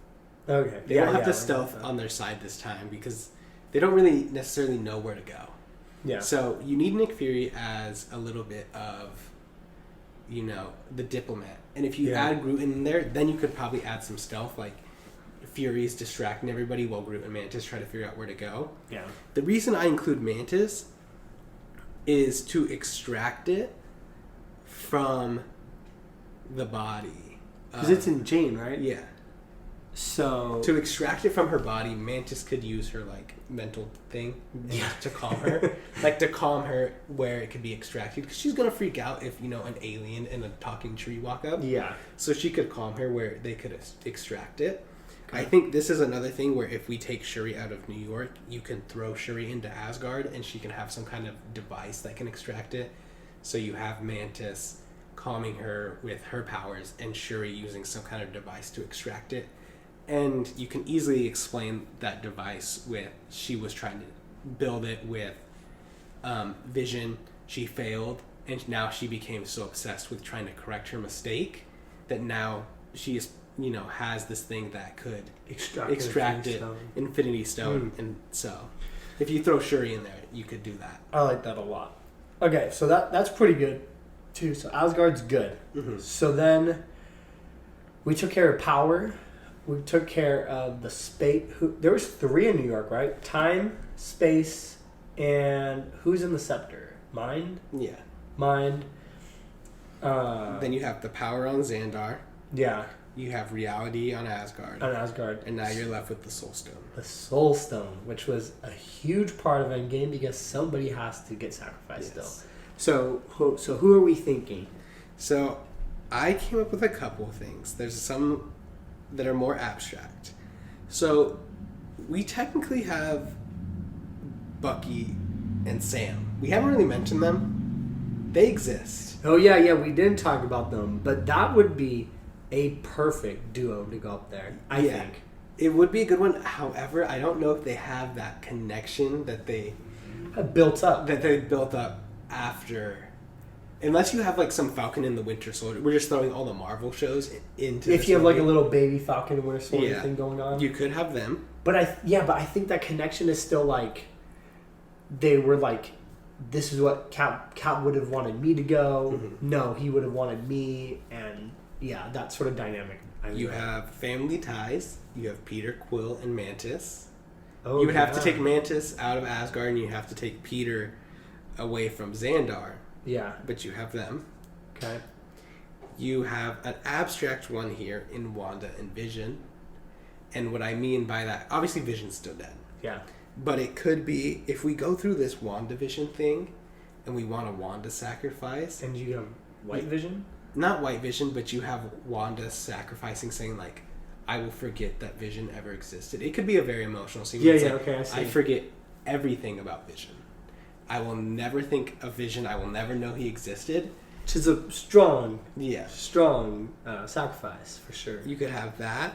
Speaker 1: Okay.
Speaker 2: They don't have the stealth on their side this time because they don't really necessarily know where to go.
Speaker 1: Yeah.
Speaker 2: So you need Nick Fury as a little bit of, the diplomat. And if you add Groot in there, then you could probably add some stealth, like Fury's distracting everybody while Groot and Mantis try to figure out where to go.
Speaker 1: Yeah.
Speaker 2: The reason I include Mantis is to extract it from the body.
Speaker 1: Because it's in Jane, right?
Speaker 2: Yeah.
Speaker 1: So
Speaker 2: to extract it from her body, Mantis could use her mental thing to calm her, to calm her where it could be extracted. Because she's gonna freak out if an alien and a talking tree walk up.
Speaker 1: Yeah.
Speaker 2: So she could calm her where they could extract it. Okay. I think this is another thing where if we take Shuri out of New York, you can throw Shuri into Asgard, and she can have some kind of device that can extract it. So you have Mantis calming her with her powers, and Shuri using some kind of device to extract it. And you can easily explain that device with she was trying to build it with Vision. She failed, and now she became so obsessed with trying to correct her mistake that now she is, has this thing that could extract it, Infinity Stone. And so if you throw Shuri in there, you could do that.
Speaker 1: I like that a lot. Okay, so that's pretty good too. So Asgard's good. Mm-hmm. So then we took care of power. We took care of the space. There was 3 in New York, right? Time, space, and who's in the scepter? Mind?
Speaker 2: Yeah.
Speaker 1: Mind.
Speaker 2: Then you have the power on Xandar.
Speaker 1: Yeah.
Speaker 2: You have reality on Asgard. And now you're left with the Soul Stone.
Speaker 1: The Soul Stone, which was a huge part of Endgame because somebody has to get sacrificed still. So who are we thinking?
Speaker 2: So I came up with a couple of things. There's some that are more abstract. So we technically have Bucky and Sam. We haven't really mentioned them. They exist.
Speaker 1: Oh yeah, we didn't talk about them, but that would be a perfect duo to go up there. I think
Speaker 2: it would be a good one. However, I don't know if they have that connection that they
Speaker 1: built up
Speaker 2: after. Unless you have some Falcon and the Winter Soldier. We're just throwing all the Marvel shows into.
Speaker 1: If you have a little baby Falcon and Winter Soldier thing going on,
Speaker 2: you could have them.
Speaker 1: But I think that connection is still they were this is what Cap would have wanted me to go. Mm-hmm. No, he would have wanted me, and that sort of dynamic.
Speaker 2: You have family ties. You have Peter, Quill, and Mantis. Oh, you would have to take Mantis out of Asgard, and you have to take Peter away from Xandar.
Speaker 1: Yeah.
Speaker 2: But you have them.
Speaker 1: Okay.
Speaker 2: You have an abstract one here in Wanda and Vision. And what I mean by that, obviously Vision's still dead.
Speaker 1: Yeah.
Speaker 2: But it could be, if we go through this WandaVision thing, and we want a Wanda sacrifice.
Speaker 1: And you have White Vision?
Speaker 2: Not White Vision, but you have Wanda sacrificing, saying I will forget that Vision ever existed. It could be a very emotional scene.
Speaker 1: Yeah, okay, I see.
Speaker 2: I forget everything about Vision. I will never think of Vision. I will never know he existed.
Speaker 1: Which is a strong sacrifice, for sure.
Speaker 2: You could have that.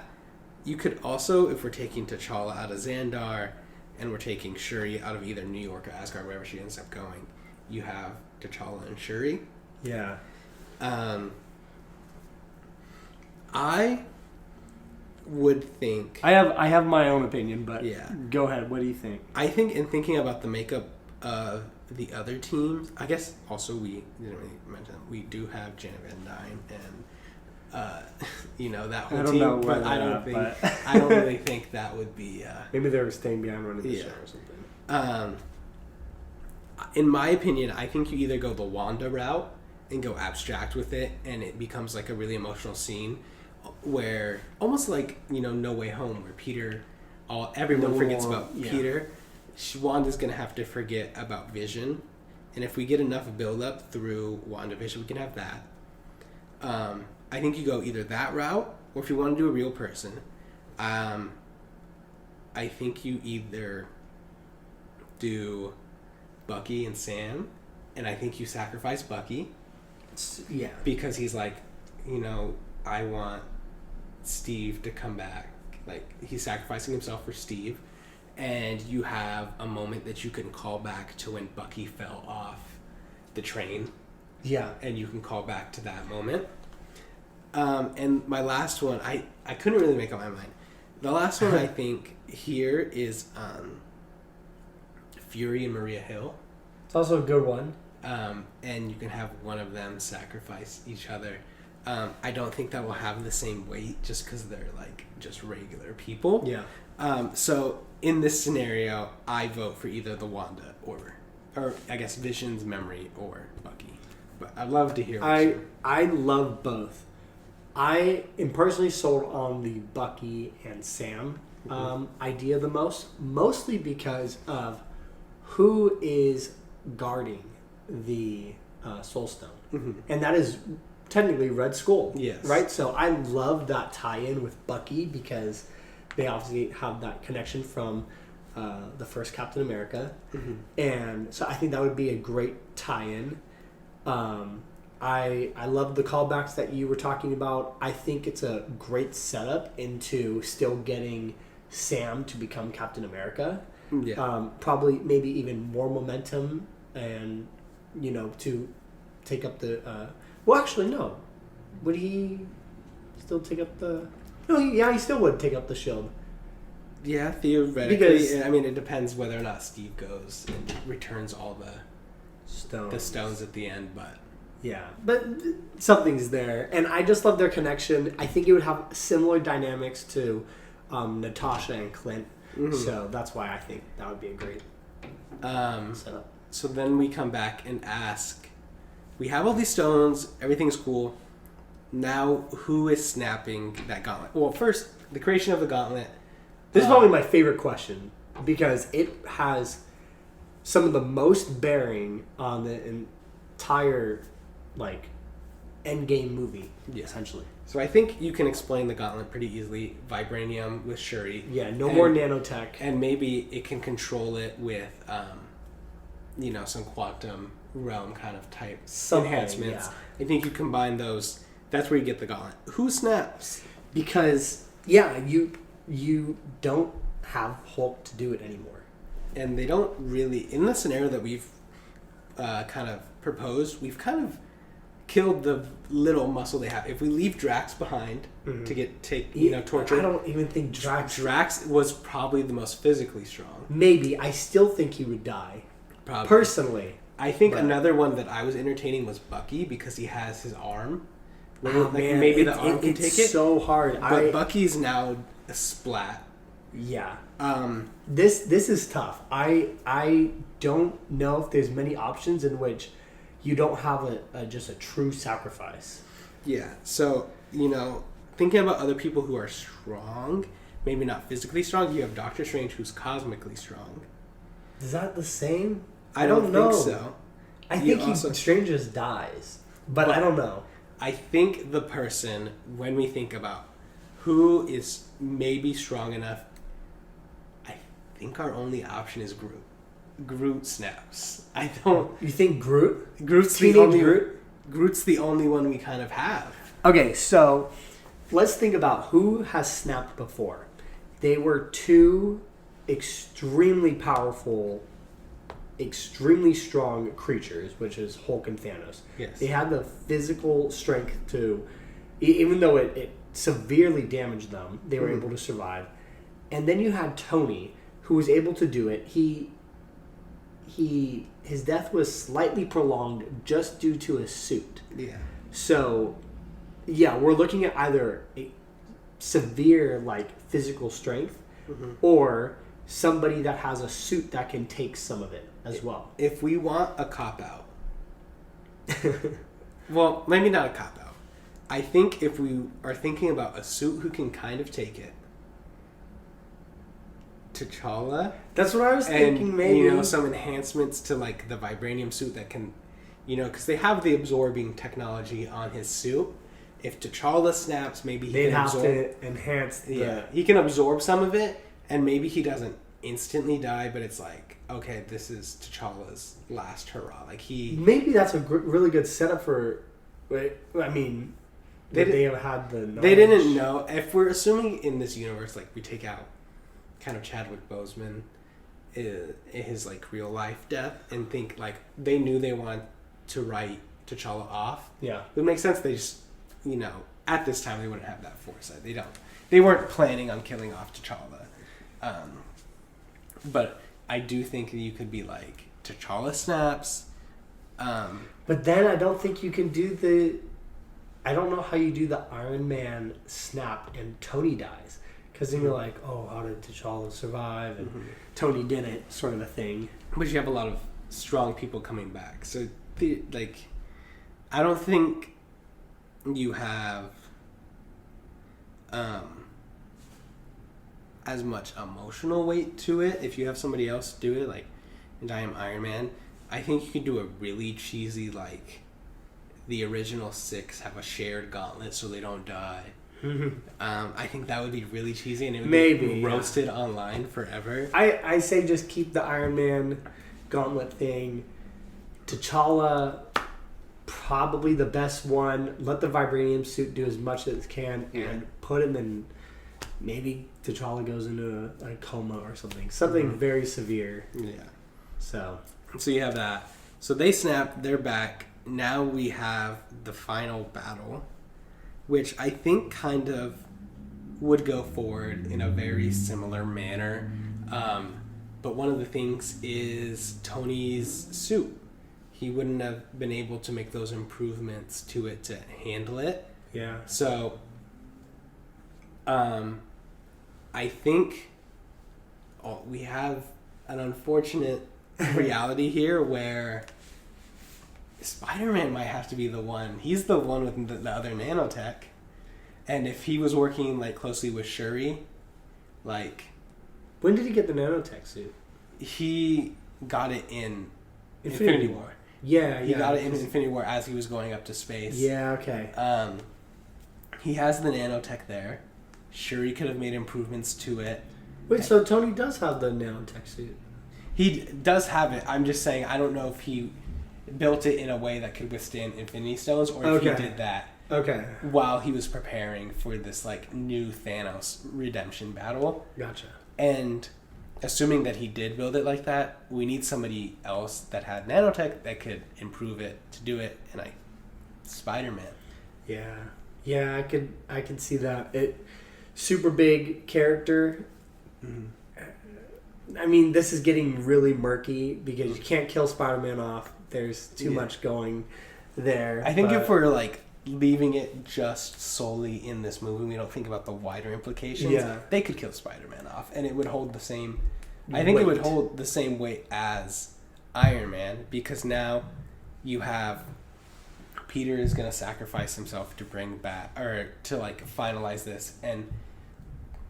Speaker 2: You could also, if we're taking T'Challa out of Xandar, and we're taking Shuri out of either New York or Asgard, wherever she ends up going, you have T'Challa and Shuri.
Speaker 1: Yeah.
Speaker 2: I would think...
Speaker 1: I have my own opinion, but go ahead. What do you think?
Speaker 2: I think in thinking about the makeup of the other teams, I guess also we didn't really mention them. We do have Janet Van Dyne and that whole team, but I don't really think that would be.
Speaker 1: Maybe they were staying behind running the show or something.
Speaker 2: In my opinion, I think you either go the Wanda route and go abstract with it, and it becomes a really emotional scene, where almost like No Way Home, where everyone forgets about Peter. Wanda's gonna have to forget about Vision, and if we get enough build up through WandaVision, we can have that. I think you go either that route, or if you want to do a real person, I think you either do Bucky and Sam, and I think you sacrifice Bucky.
Speaker 1: Yeah.
Speaker 2: Because he's like, I want Steve to come back. Like, he's sacrificing himself for Steve. And you have a moment that you can call back to when Bucky fell off the train.
Speaker 1: Yeah.
Speaker 2: And you can call back to that moment. And my last one, I couldn't really make up my mind. The last one I think here is Fury and Maria Hill.
Speaker 1: It's also a good one.
Speaker 2: And you can have one of them sacrifice each other. I don't think that will have the same weight just because they're like just regular people.
Speaker 1: Yeah.
Speaker 2: So in this scenario, I vote for either the Wanda or I guess Vision's memory or Bucky. But I'd love to hear.
Speaker 1: I love both. I am personally sold on the Bucky and Sam idea the most, mostly because of who is guarding the Soul Stone, and that is technically Red Skull.
Speaker 2: Yes.
Speaker 1: Right. So I love that tie-in with Bucky because they obviously have that connection from the first Captain America, and so I think that would be a great tie-in. I love the callbacks that you were talking about. I think it's a great setup into still getting Sam to become Captain America.
Speaker 2: Yeah.
Speaker 1: Probably maybe even more momentum and, to take up the... well, actually, no. Would he still take up the... No, he still would take up the shield.
Speaker 2: Yeah, theoretically. Because, it depends whether or not Steve goes and returns all the stones at the end, but...
Speaker 1: Yeah, but something's there. And I just love their connection. I think it would have similar dynamics to Natasha and Clint. So that's why I think that would be a great setup.
Speaker 2: So then we come back and ask, we have all these stones, everything's cool. Now, who is snapping that gauntlet? Well, first, the creation of the gauntlet.
Speaker 1: This is probably my favorite question because it has some of the most bearing on the entire, endgame movie, essentially.
Speaker 2: So I think you can explain the gauntlet pretty easily. Vibranium with Shuri.
Speaker 1: Yeah, more nanotech.
Speaker 2: And maybe it can control it with, some quantum realm kind of type enhancements. Yeah. I think you combine those. That's where you get the gauntlet. Who snaps?
Speaker 1: Because, you don't have Hulk to do it anymore.
Speaker 2: And they don't really... In the scenario that we've kind of proposed, we've kind of killed the little muscle they have. If we leave Drax behind to take tortured...
Speaker 1: I don't even think
Speaker 2: Drax was probably the most physically strong.
Speaker 1: Maybe. I still think he would die.
Speaker 2: Probably.
Speaker 1: Personally.
Speaker 2: I think another one that I was entertaining was Bucky because he has his arm.
Speaker 1: Maybe
Speaker 2: the arm can take it.
Speaker 1: It's so hard.
Speaker 2: But Bucky's now a splat.
Speaker 1: Yeah. This is tough. I don't know if there's many options in which you don't have just a true sacrifice.
Speaker 2: Yeah. So, thinking about other people who are strong, maybe not physically strong, you have Doctor Strange who's cosmically strong.
Speaker 1: Is that the same?
Speaker 2: I don't think so.
Speaker 1: I think Strange just dies. But I don't know.
Speaker 2: I think the person, when we think about who is maybe strong enough, I think our only option is Groot. Groot snaps. I don't...
Speaker 1: You think Groot?
Speaker 2: Groot's the only one we kind of have.
Speaker 1: Okay, so let's think about who has snapped before. They were two extremely powerful, extremely strong creatures, which is Hulk and Thanos.
Speaker 2: Yes.
Speaker 1: They had the physical strength to, even though it severely damaged them, they were able to survive. And then you had Tony, who was able to do it. His death was slightly prolonged just due to a suit.
Speaker 2: Yeah.
Speaker 1: So, we're looking at either a severe physical strength or somebody that has a suit that can take some of it as well.
Speaker 2: If we want a cop-out, well, maybe not a cop-out. I think if we are thinking about a suit who can kind of take it, T'Challa.
Speaker 1: That's what I was thinking.
Speaker 2: And,
Speaker 1: maybe
Speaker 2: some enhancements to like the vibranium suit that can, because they have the absorbing technology on his suit. If T'Challa snaps, maybe he
Speaker 1: they'd
Speaker 2: can
Speaker 1: have
Speaker 2: absorb.
Speaker 1: to enhance.
Speaker 2: He can absorb some of it, and maybe he doesn't instantly die. But it's like, okay, this is T'Challa's last hurrah. Like
Speaker 1: Maybe that's a really good setup for. I mean, they have had the. Knowledge.
Speaker 2: They didn't know. If we're assuming in this universe, like we take out kind of Chadwick Boseman, his like real life death, and think like they knew they wanted to write T'Challa off.
Speaker 1: Yeah,
Speaker 2: it would make sense. They just, at this time they wouldn't have that foresight. They weren't planning on killing off T'Challa. But I do think that you could be like T'Challa snaps.
Speaker 1: But then I don't think you can do the. I don't know how you do the Iron Man snap and Tony dies. Because then you're like, oh, how did T'Challa survive? And Tony didn't, sort of a thing.
Speaker 2: But you have a lot of strong people coming back. So, I don't think you have as much emotional weight to it if you have somebody else do it, like, and I am Iron Man. I think you could do a really cheesy, like, the original 6 have a shared gauntlet so they don't die. I think that would be really cheesy, and it would be roasted online forever.
Speaker 1: I say just keep the Iron Man gauntlet thing. T'Challa, probably the best one. Let the vibranium suit do as much as it can, and put him in. Maybe T'Challa goes into a coma or something. Something very severe.
Speaker 2: Yeah.
Speaker 1: So
Speaker 2: you have that. So they snap. They're back. Now we have the final battle, which I think kind of would go forward in a very similar manner. But one of the things is Tony's suit. He wouldn't have been able to make those improvements to it to handle it.
Speaker 1: yeah.
Speaker 2: So I think we have an unfortunate reality here where Spider-Man might have to be the one. He's the one with the other nanotech. And if he was working like closely with Shuri, like...
Speaker 1: When did he get the nanotech suit?
Speaker 2: He got it in Infinity War.
Speaker 1: Yeah,
Speaker 2: He got it in Infinity War as he was going up to space.
Speaker 1: Yeah, okay.
Speaker 2: He has the nanotech there. Shuri could have made improvements to it.
Speaker 1: Wait, so Tony does have the nanotech suit?
Speaker 2: He does have it. I'm just saying, I don't know if he built it in a way that could withstand Infinity Stones, or if he did that while he was preparing for this like new Thanos redemption battle.
Speaker 1: Gotcha.
Speaker 2: And assuming that he did build it like that, we need somebody else that had nanotech that could improve it to do it. And Spider-Man.
Speaker 1: Yeah, I could see that. It super big character. I mean, this is getting really murky because you can't kill Spider-Man off. There's too much going there.
Speaker 2: I think if we're like leaving it just solely in this movie, we don't think about the wider implications.
Speaker 1: Yeah.
Speaker 2: They could kill Spider-Man off, and it would hold the same. I think it would hold the same weight as Iron Man, because now you have Peter is going to sacrifice himself to bring back, or to like finalize this, and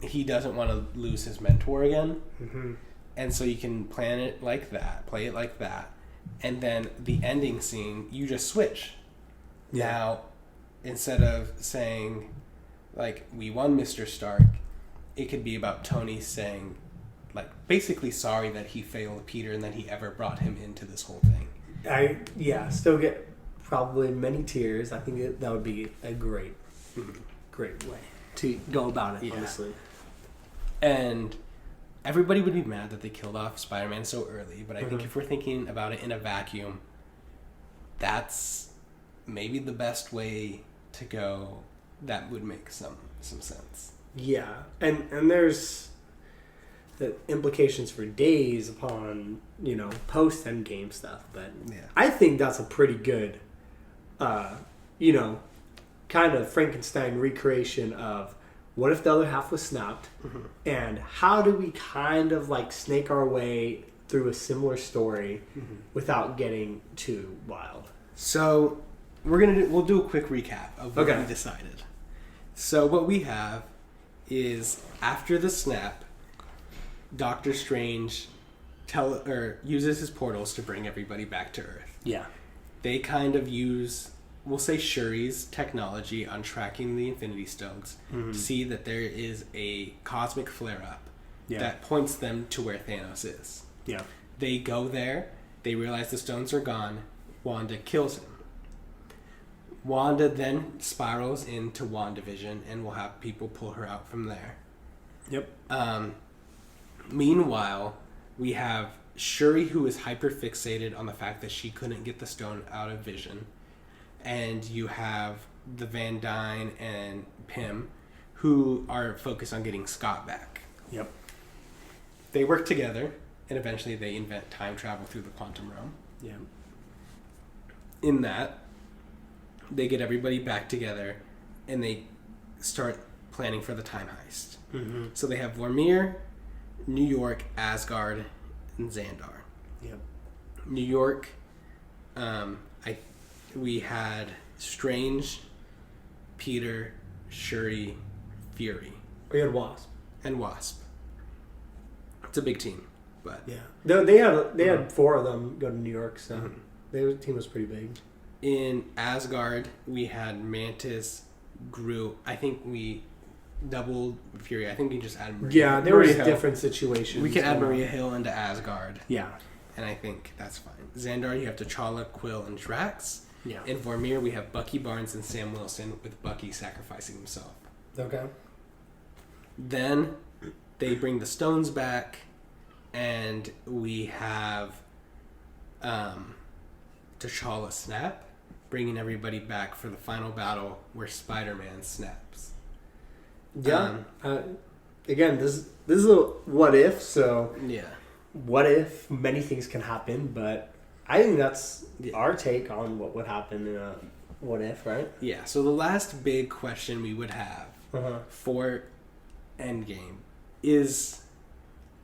Speaker 2: he doesn't want to lose his mentor again. And so you can plan it like that, play it like that, and then the ending scene, you just switch. Now, instead of saying, like, we won, Mr. Stark, it could be about Tony saying, like, basically sorry that he failed Peter and that he ever brought him into this whole thing.
Speaker 1: Still get probably many tears. I think that would be a great way to go about it, honestly.
Speaker 2: And everybody would be mad that they killed off Spider-Man so early, but I think if we're thinking about it in a vacuum, that's maybe the best way to go. That would make some sense. Yeah,
Speaker 1: and there's the implications for days upon, post Endgame stuff, but I think that's a pretty good, kind of Frankenstein recreation of what if the other half was snapped, and how do we kind of like snake our way through a similar story without getting too wild?
Speaker 2: So we'll do a quick recap of what
Speaker 1: Okay.
Speaker 2: we decided. So what we have is after the snap, Doctor Strange uses his portals to bring everybody back to Earth.
Speaker 1: Yeah.
Speaker 2: They kind of use, we'll say, Shuri's technology on tracking the Infinity Stones to see that there is a cosmic flare-up that points them to where Thanos is.
Speaker 1: Yeah.
Speaker 2: They go there. They realize the stones are gone. Wanda kills him. Wanda then spirals into WandaVision, and we'll have people pull her out from there.
Speaker 1: Yep.
Speaker 2: Meanwhile, we have Shuri, who is hyper-fixated on the fact that she couldn't get the stone out of Vision. And you have the Van Dyne and Pym, who are focused on getting Scott back.
Speaker 1: Yep.
Speaker 2: They work together, and eventually they invent time travel through the quantum realm.
Speaker 1: Yeah.
Speaker 2: In that, they get everybody back together, and they start planning for the time heist.
Speaker 1: Mm-hmm.
Speaker 2: So they have Vormir, New York, Asgard, and Xandar.
Speaker 1: Yep.
Speaker 2: New York, we had Strange, Peter, Shuri, Fury,
Speaker 1: We had Wasp.
Speaker 2: and Wasp. It's a big team, but
Speaker 1: Yeah. They had 4 of them go to New York, so their team was pretty big.
Speaker 2: in Asgard we had Mantis, Groot. I think we doubled Fury. I think we just added Maria.
Speaker 1: Yeah, there was
Speaker 2: Maria Hill.
Speaker 1: different situations.
Speaker 2: We can add
Speaker 1: going on.
Speaker 2: Maria Hill into Asgard,
Speaker 1: Yeah.
Speaker 2: and I think that's fine. Xandar, you have T'Challa, Quill, and Drax.
Speaker 1: Yeah.
Speaker 2: In Vormir, we have Bucky Barnes and Sam Wilson, with Bucky sacrificing himself.
Speaker 1: Okay.
Speaker 2: Then they bring the stones back, and we have T'Challa snap, bringing everybody back for the final battle where Spider-Man snaps.
Speaker 1: Yeah. Again, this is a what if, so
Speaker 2: Yeah.
Speaker 1: what if many things can happen, but I think that's
Speaker 2: Yeah.
Speaker 1: our take on what would happen in a what if, right?
Speaker 2: Yeah, so the last big question we would have
Speaker 1: Uh-huh.
Speaker 2: for Endgame is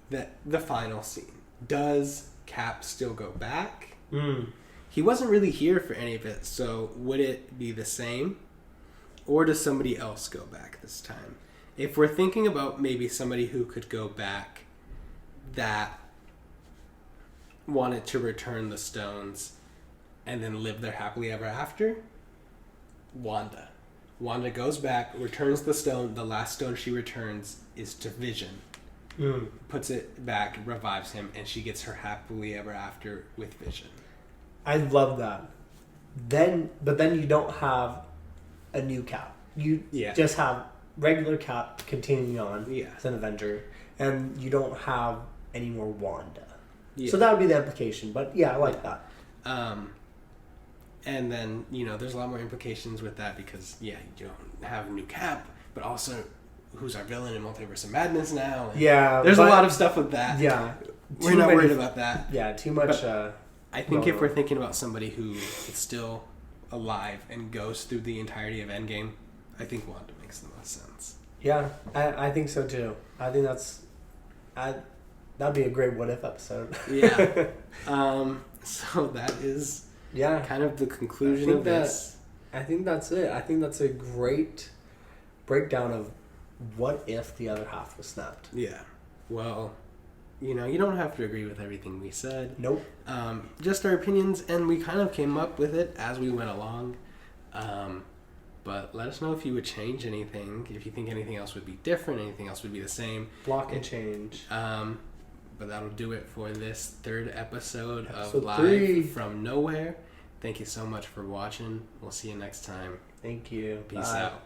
Speaker 2: the final scene. Does Cap still go back?
Speaker 1: Mm.
Speaker 2: He wasn't really here for any of it, so would it be the same? Or does somebody else go back this time? If we're thinking about maybe somebody who could go back that wanted to return the stones and then live there happily ever after, Wanda. Wanda goes back, returns the stone. The last stone she returns is to Vision.
Speaker 1: Mm.
Speaker 2: Puts it back, revives him, and she gets her happily ever after with Vision.
Speaker 1: I love that. But then you don't have a new Cap. You
Speaker 2: Yeah.
Speaker 1: just have regular Cap continuing on
Speaker 2: Yeah.
Speaker 1: as an Avenger, and you don't have any more Wanda.
Speaker 2: Yeah.
Speaker 1: So that would be the implication. But yeah, I like that.
Speaker 2: And then, there's a lot more implications with that because, yeah, you don't have a new Cap, but also who's our villain in Multiverse of Madness now. And
Speaker 1: Yeah,
Speaker 2: there's a
Speaker 1: but-
Speaker 2: lot of stuff with that.
Speaker 1: Yeah,
Speaker 2: We're
Speaker 1: too
Speaker 2: not
Speaker 1: many-
Speaker 2: worried about that.
Speaker 1: Yeah, too much.
Speaker 2: I think
Speaker 1: going
Speaker 2: if we're
Speaker 1: on.
Speaker 2: thinking about somebody who is still alive and goes through the entirety of Endgame, I think Wanda makes the most sense.
Speaker 1: Yeah, I think so too. I think that'd be a great what if episode.
Speaker 2: Yeah. So that is
Speaker 1: Yeah,
Speaker 2: kind of the conclusion
Speaker 1: I
Speaker 2: of
Speaker 1: think that-
Speaker 2: this.
Speaker 1: I think that's it. I think that's a great breakdown of what if the other half was snapped.
Speaker 2: Yeah. Well, you don't have to agree with everything we said.
Speaker 1: Nope.
Speaker 2: Just our opinions, and we kind of came up with it as we went along. But let us know if you would change anything, if you think anything else would be different, anything else would be the same.
Speaker 1: Block and change.
Speaker 2: But that'll do it for this third episode of
Speaker 1: Episode
Speaker 2: Live
Speaker 1: 3.
Speaker 2: from Knowhere. Thank you so much for watching. We'll see you next time.
Speaker 1: Thank you.
Speaker 2: Peace
Speaker 1: Bye.
Speaker 2: out.